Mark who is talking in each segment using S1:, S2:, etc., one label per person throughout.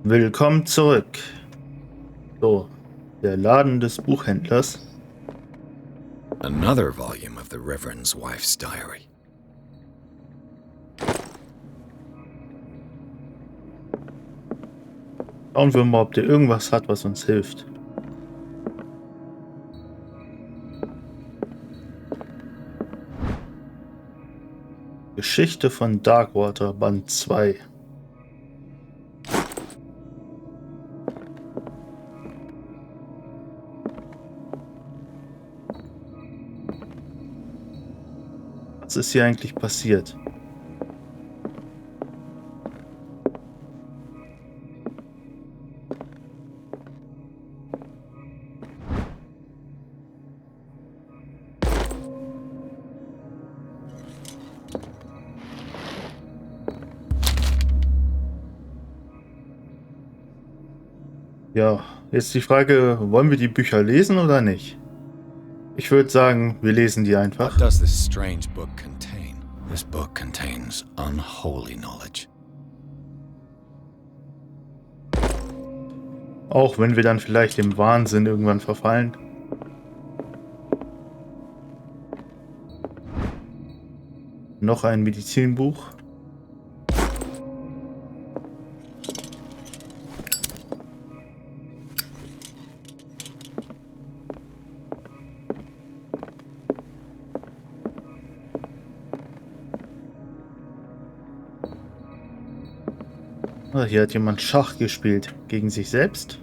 S1: Willkommen zurück. So, der Laden des Buchhändlers.
S2: Another volume of the Reverend's wife's diary.
S1: Schauen wir mal, ob der irgendwas hat, was uns hilft. Geschichte von Darkwater, Band 2. Was ist hier eigentlich passiert? Ja, jetzt die Frage, wollen wir die Bücher lesen oder nicht? Ich würde sagen, wir lesen die einfach.
S2: What does this strange book contain? This book contains unholy knowledge.
S1: Auch wenn wir dann vielleicht dem Wahnsinn irgendwann verfallen. Noch ein Medizinbuch. Ah, hier hat jemand Schach gespielt. Gegen sich selbst?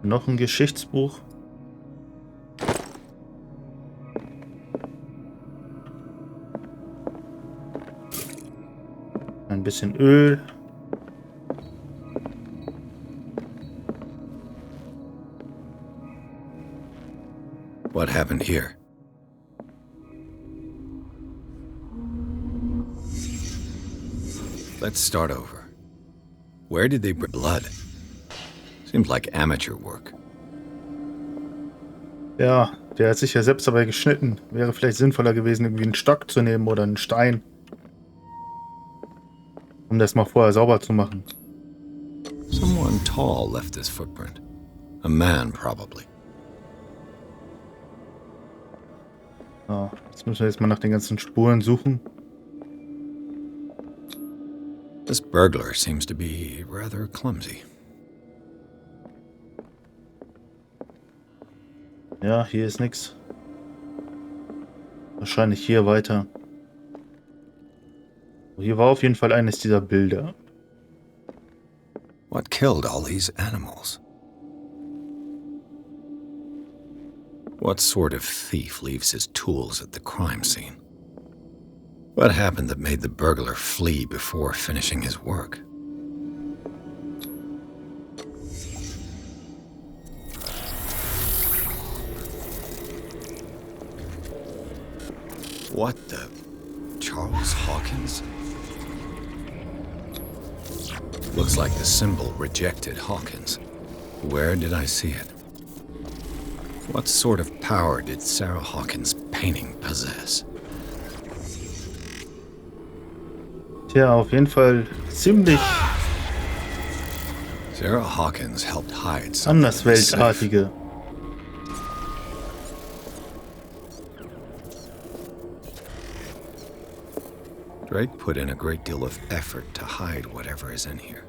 S1: Noch ein Geschichtsbuch. Ein bisschen Öl.
S2: What happened here? Let's start over. Where did they bring blood? Seems like amateur work.
S1: Ja, der hat sich ja selbst dabei geschnitten. Wäre vielleicht sinnvoller gewesen, irgendwie einen Stock zu nehmen oder einen Stein. Um das mal vorher sauber zu machen.
S2: Someone tall left this footprint. A man, probably.
S1: Ja, jetzt müssen wir jetzt mal nach den ganzen Spuren suchen.
S2: This burglar seems to be rather clumsy.
S1: Ja, hier ist nichts. Wahrscheinlich hier weiter. Hier war auf jeden Fall eines dieser Bilder.
S2: What killed all these animals? What sort of thief leaves his tools at the crime scene? What happened that made the burglar flee before finishing his work? What the... Charles Hawkins? Looks like the symbol rejected Hawkins. Where did I see it? What sort of power did Sarah Hawkins' painting possess?
S1: Tja, auf jeden Fall ziemlich
S2: Sarah Hawkins helped hide something in the safe.
S1: andersweltartige.
S2: Drake put in a great deal of effort to hide whatever is in here.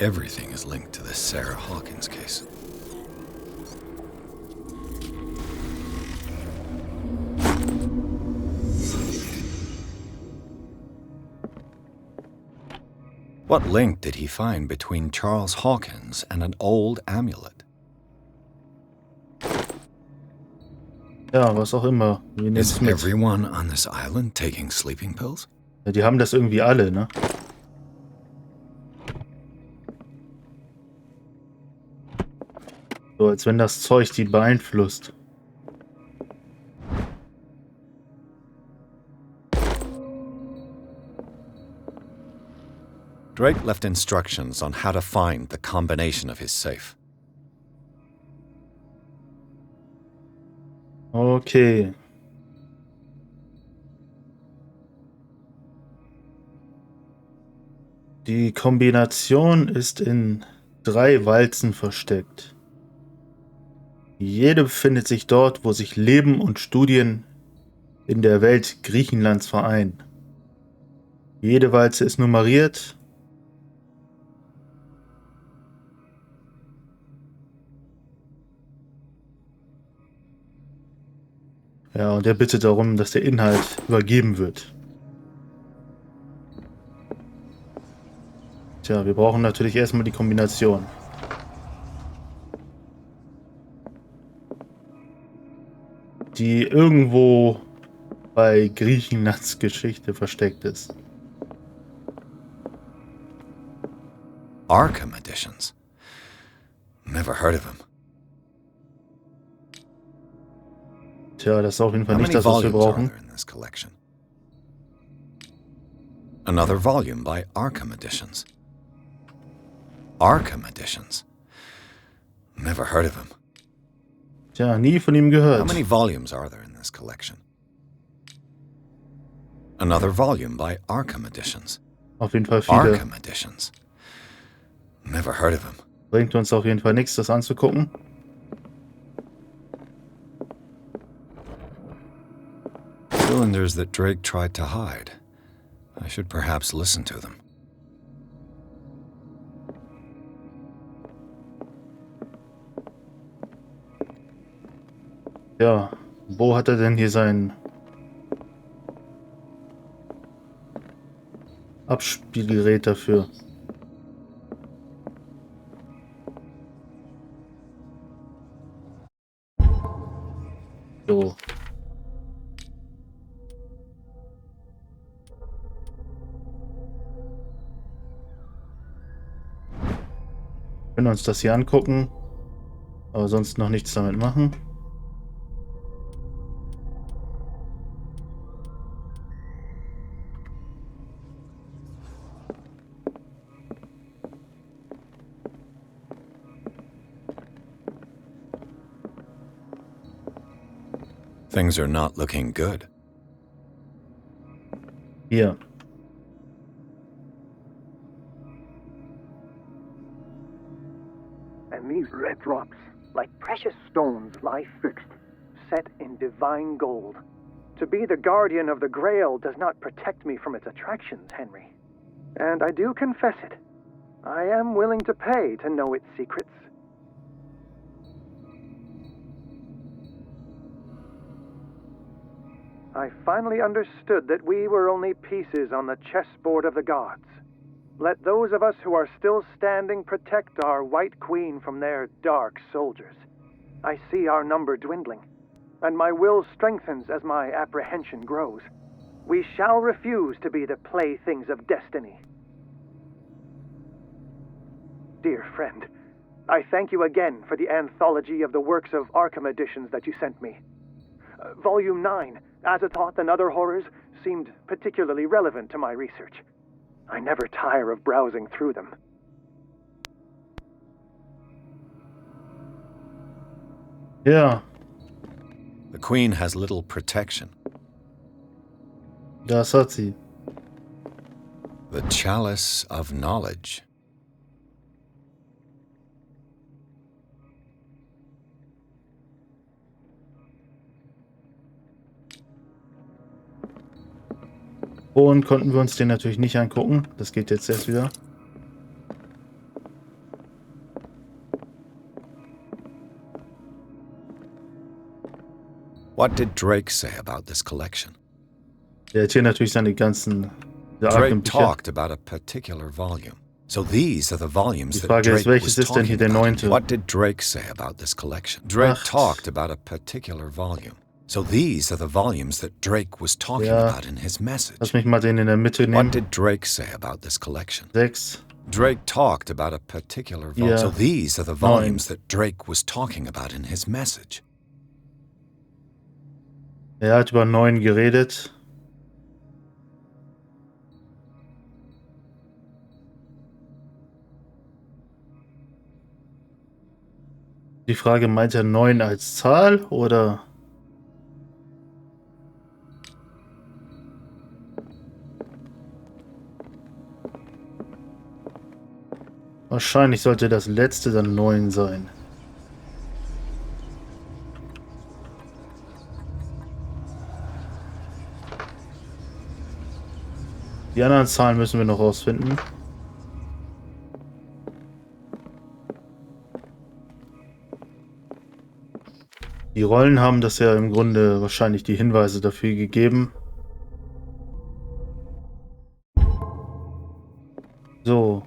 S2: Everything is linked to the Sarah Hawkins case. What link did he find between Charles Hawkins and an old amulet?
S1: Ja, was auch immer. Wir nehmen
S2: Is
S1: es mit.
S2: everyone on this island taking sleeping pills?
S1: Ja, die haben das irgendwie alle, ne? So, als wenn das Zeug die beeinflusst.
S2: Drake left instructions on how to find the combination of his safe.
S1: Okay. Die Kombination ist in 3 Walzen versteckt. Jede befindet sich dort, wo sich Leben und Studien in der Welt Griechenlands vereinen. Jede Walze ist nummeriert. Ja, und er bittet darum, dass der Inhalt übergeben wird. Tja, wir brauchen natürlich erstmal die Kombination. Die irgendwo bei Griechenlands Geschichte versteckt ist.
S2: Arkham editions. Never heard of them.
S1: Tja, das ist auf jeden Fall
S2: How
S1: nicht
S2: many
S1: das, was wir
S2: volumes are
S1: brauchen.
S2: there in this collection? Another volume by Arkham editions. Arkham editions. Never heard of them.
S1: Tja, nie von ihm
S2: How
S1: gehört.
S2: many volumes are there in this collection? Another volume by Arkham editions.
S1: Auf jeden Fall viele.
S2: Arkham editions. Never heard of them.
S1: Bringt uns auf jeden Fall nichts, das anzugucken.
S2: Cylinders that Drake tried to hide. I should perhaps listen to them.
S1: Ja, wo hat er denn hier sein Abspielgerät dafür? So. Wir können uns das hier angucken, aber sonst noch nichts damit machen.
S2: Things are not looking good.
S1: Hier.
S3: And these red drops, like precious stones, lie fixed, set in divine gold. To be the guardian of the Grail does not protect me from its attractions, Henry. And I do confess it. I am willing to pay to know its secrets. I finally understood that we were only pieces on the chessboard of the gods. Let those of us who are still standing protect our White Queen from their dark soldiers. I see our number dwindling, and my will strengthens as my apprehension grows. We shall refuse to be the playthings of destiny. Dear friend, I thank you again for the anthology of the works of Arkham editions that you sent me. Volume 9, Azathoth and Other Horrors, seemed particularly relevant to my research. I never tire of browsing through them.
S1: Ja,
S2: The Queen has little protection.
S1: das hat sie.
S2: The Chalice of Knowledge.
S1: Und konnten wir uns den natürlich nicht angucken. Das geht jetzt erst wieder.
S2: What did Drake say about this collection?
S1: Der hat hier natürlich seine ganzen
S2: Drake
S1: Arkham-Bücher.
S2: talked about a particular volume. So these are the volumes
S1: Die
S2: that
S1: Frage ist,
S2: Drake was
S1: welches ist denn hier
S2: talking
S1: der
S2: about.
S1: 9.?
S2: What did Drake say about this collection? Drake
S1: 8.
S2: talked about a particular volume. So these are the volumes that Drake was talking
S1: Ja.
S2: about in his message.
S1: Lass mich mal den in der Mitte
S2: What
S1: nehmen.
S2: did Drake say about this collection?
S1: 6.
S2: Drake talked about a particular volume.
S1: Ja.
S2: So these are the volumes that Drake was talking about in his message.
S1: Er hat über 9 geredet. Die Frage, meint er 9 als Zahl oder Wahrscheinlich sollte das letzte dann 9 sein. Die anderen Zahlen müssen wir noch rausfinden. Die Rollen haben das ja im Grunde wahrscheinlich die Hinweise dafür gegeben. So.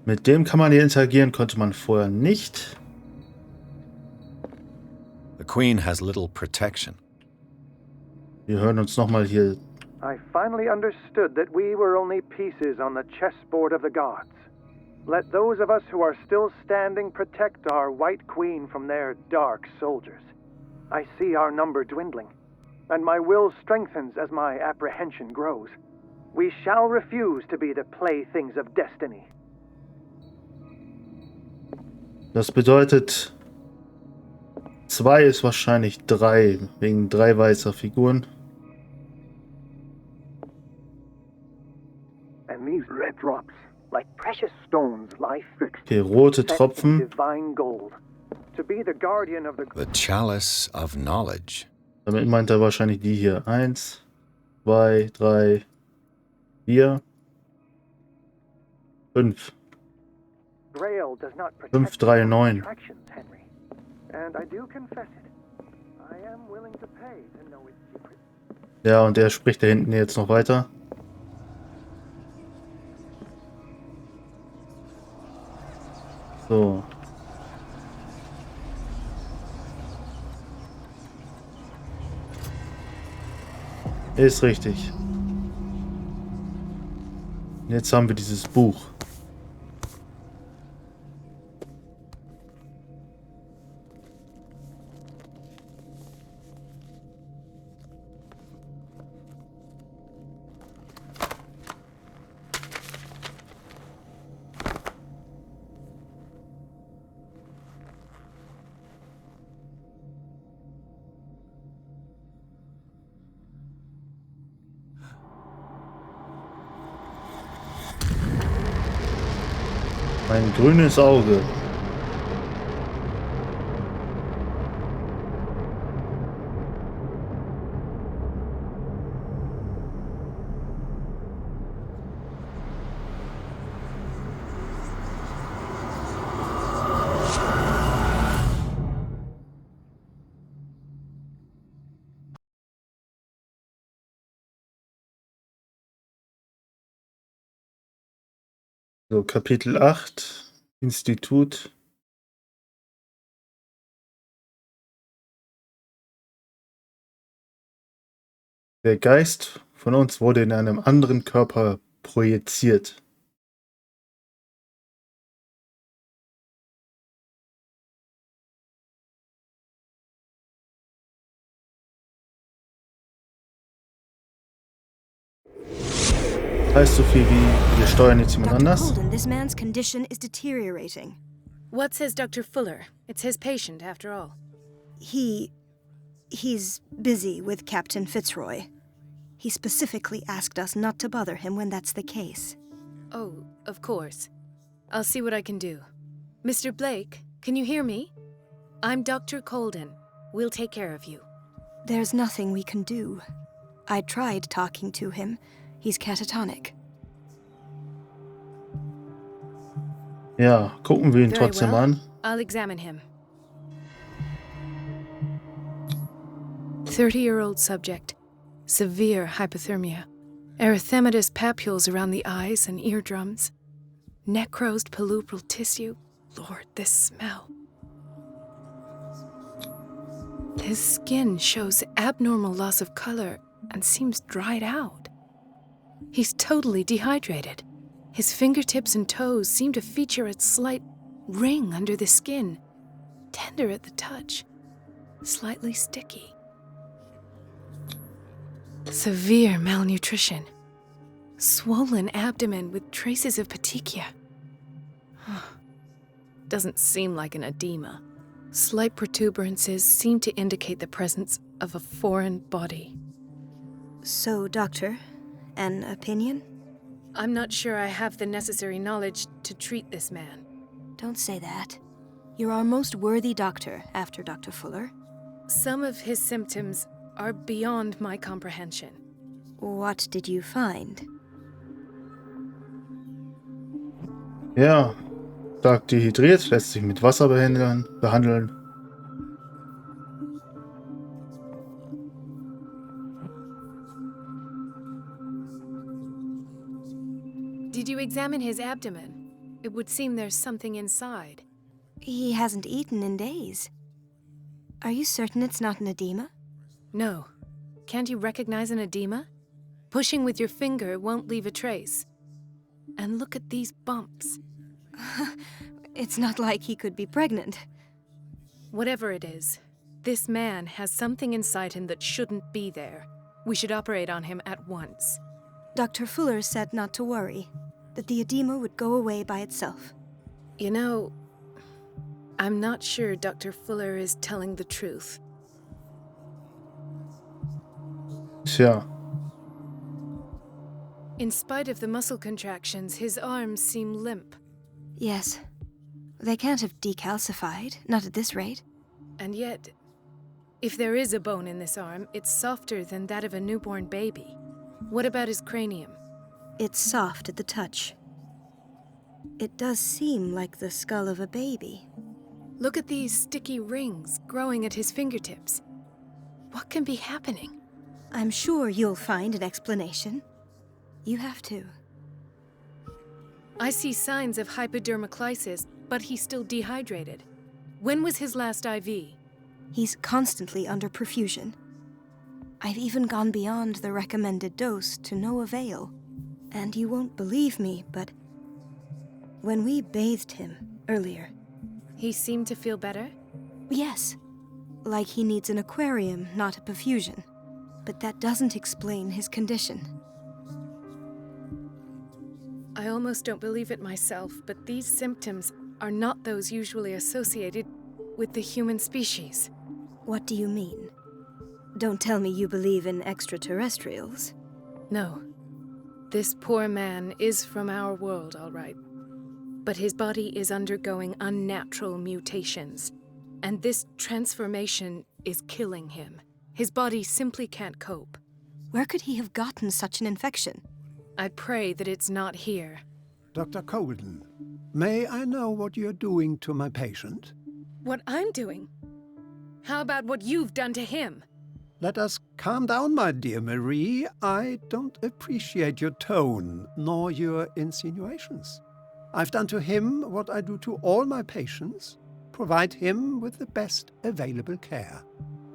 S1: Mit dem kann man hier interagieren, konnte man vorher nicht.
S2: The Queen has little protection.
S1: Wir hören uns nochmal hier.
S3: I finally understood that we were only pieces on the chessboard of the gods. Let those of us who are still standing protect our White Queen from their dark soldiers. I see our number dwindling, and my will strengthens as my apprehension grows. We shall refuse to be the playthings of destiny.
S1: Das bedeutet, 2 ist wahrscheinlich 3, wegen 3 weißer Figuren.
S3: And these red drops, like precious stones, lie fixed.
S1: Okay, rote
S3: set in
S1: Tropfen.
S3: divine gold. To be the guardian of the
S2: The chalice of knowledge.
S1: Damit meint er wahrscheinlich die hier. 1, 2, 3, 4, 5.
S3: Grail does not protect
S1: 5, 3, 9.
S3: attractions, Henry. And I do confess it. I am willing to pay to know its secret.
S1: Ja, und er spricht da hinten jetzt noch weiter. So. Ist richtig. Jetzt haben wir dieses Buch. Ein grünes Auge. So, Kapitel 8, Institut. Der Geist von uns wurde in einem anderen Körper projiziert. Heißt so viel wie, wir steuern jetzt jemand
S4: Dr.
S1: anders.
S4: Holden, this man's condition is deteriorating.
S5: What says Dr. Fuller? It's his patient, after all.
S4: He's busy with Captain Fitzroy. He specifically asked us not to bother him when that's the case.
S5: Oh, of course. I'll see what I can do. Mr. Blake, can you hear me? I'm Dr. Colden. We'll take care of you.
S4: There's nothing we can do. I tried talking to him. He's catatonic.
S1: Ja, gucken wir ihn
S5: Very
S1: trotzdem
S5: well.
S1: an.
S5: I'll examine him. 30-year-old subject. Severe hypothermia. Erythematous papules around the eyes and eardrums. Necrosed palpebral tissue. Lord, this smell. His skin shows abnormal loss of color and seems dried out. He's totally dehydrated. His fingertips and toes seem to feature a slight ring under the skin, tender at the touch, slightly sticky. Severe malnutrition. Swollen abdomen with traces of petechia. Doesn't seem like an edema. Slight protuberances seem to indicate the presence of a foreign body.
S4: So, doctor, an opinion?
S5: I'm not sure I have the necessary knowledge to treat this man.
S4: Don't say that. You're our most worthy doctor after Dr. Fuller.
S5: Some of his symptoms are beyond my comprehension.
S4: What did you find?
S1: Ja, stark dehydriert, lässt sich mit Wasser behandeln.
S5: Did you examine his abdomen? It would seem there's something inside.
S4: He hasn't eaten in days. Are you certain it's not an edema?
S5: No. Can't you recognize an edema? Pushing with your finger won't leave a trace. And look at these bumps.
S4: It's not like he could be pregnant.
S5: Whatever it is, this man has something inside him that shouldn't be there. We should operate on him at once.
S4: Dr. Fuller said not to worry, that the edema would go away by itself.
S5: You know, I'm not sure Dr. Fuller is telling the truth.
S1: Tja.
S5: In spite of the muscle contractions, his arms seem limp.
S4: Yes. They can't have decalcified, not at this rate.
S5: And yet, if there is a bone in this arm, it's softer than that of a newborn baby. What about his cranium?
S4: It's soft at the touch. It does seem like the skull of a baby.
S5: Look at these sticky rings growing at his fingertips. What can be happening?
S4: I'm sure you'll find an explanation. You have to.
S5: I see signs of hypodermoclysis, but he's still dehydrated. When was his last IV?
S4: He's constantly under perfusion. I've even gone beyond the recommended dose to no avail. And you won't believe me, but when we bathed him earlier...
S5: He seemed to feel better?
S4: Yes. Like he needs an aquarium, not a perfusion. But that doesn't explain his condition.
S5: I almost don't believe it myself, but these symptoms are not those usually associated with the human species.
S4: What do you mean? Don't tell me you believe in extraterrestrials.
S5: No. This poor man is from our world, all right. But his body is undergoing unnatural mutations. And this transformation is killing him. His body simply can't cope.
S4: Where could he have gotten such an infection?
S5: I pray that it's not here.
S6: Dr. Colden, may I know what you're doing to my patient?
S5: What I'm doing? How about what you've done to him?
S6: Let us calm down, my dear Marie. I don't appreciate your tone, nor your insinuations. I've done to him what I do to all my patients, provide him with the best available care.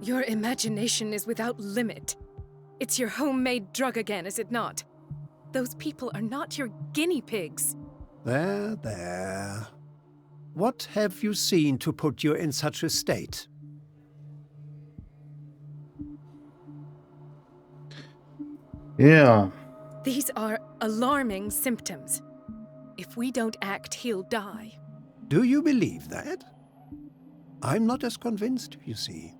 S5: Your imagination is without limit. It's your homemade drug again, is it not? Those people are not your guinea pigs.
S6: There, there. What have you seen to put you in such a state?
S1: Ja.
S5: These are alarming symptoms. If we don't act, he'll die.
S6: Do you believe that? I'm not as convinced, you see.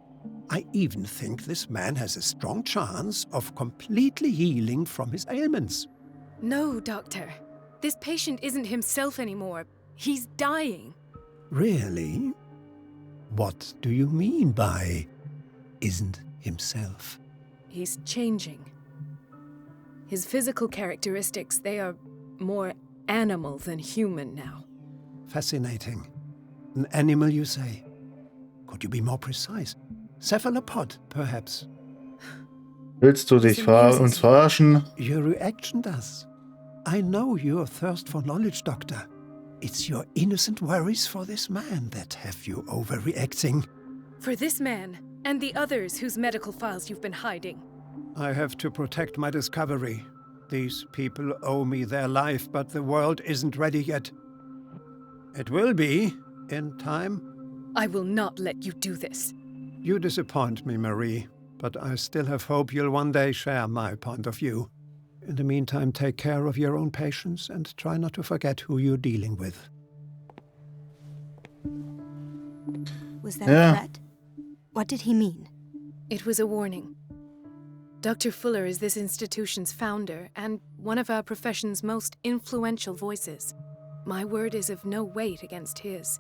S6: I even think this man has a strong chance of completely healing from his ailments.
S5: No, Doctor. This patient isn't himself anymore. He's dying.
S6: Really? What do you mean by isn't himself?
S5: He's changing. His physical characteristics, they are more animal than human now.
S6: Fascinating. An animal, you say? Could you be more precise? Cephalopod, perhaps?
S1: Willst du dich uns verarschen?
S6: Your reaction does. I know your thirst for knowledge, Doctor. It's your innocent worries for this man that have you overreacting.
S5: For this man, and the others whose medical files you've been hiding.
S6: I have to protect my discovery. These people owe me their life, but the world isn't ready yet. It will be, in time.
S5: I will not let you do this.
S6: You disappoint me, Marie, but I still have hope you'll one day share my point of view. In the meantime, take care of your own patients and try not to forget who you're dealing with.
S4: Was that a threat? What did he mean?
S5: It was a warning. Dr. Fuller is this institution's founder, and one of our profession's most influential voices. My word is of no weight against his.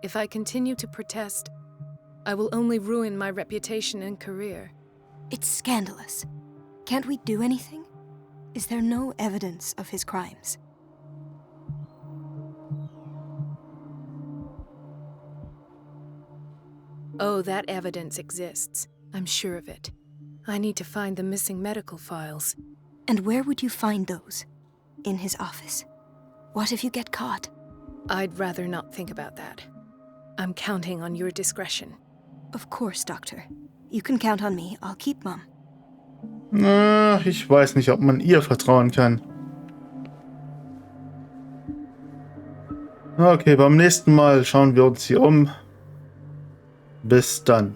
S5: If I continue to protest, I will only ruin my reputation and career.
S4: It's scandalous. Can't we do anything? Is there no evidence of his crimes?
S5: Oh, that evidence exists. I'm sure of it. I need to find the missing medical files.
S4: And where would you find those? In his office? What if you get caught?
S5: I'd rather not think about that. I'm counting on your discretion.
S4: Of course, Doctor. You can count on me. I'll keep Mum.
S1: Na, ich weiß nicht, ob man ihr vertrauen kann. Okay, beim nächsten Mal schauen wir uns hier um. Bis dann.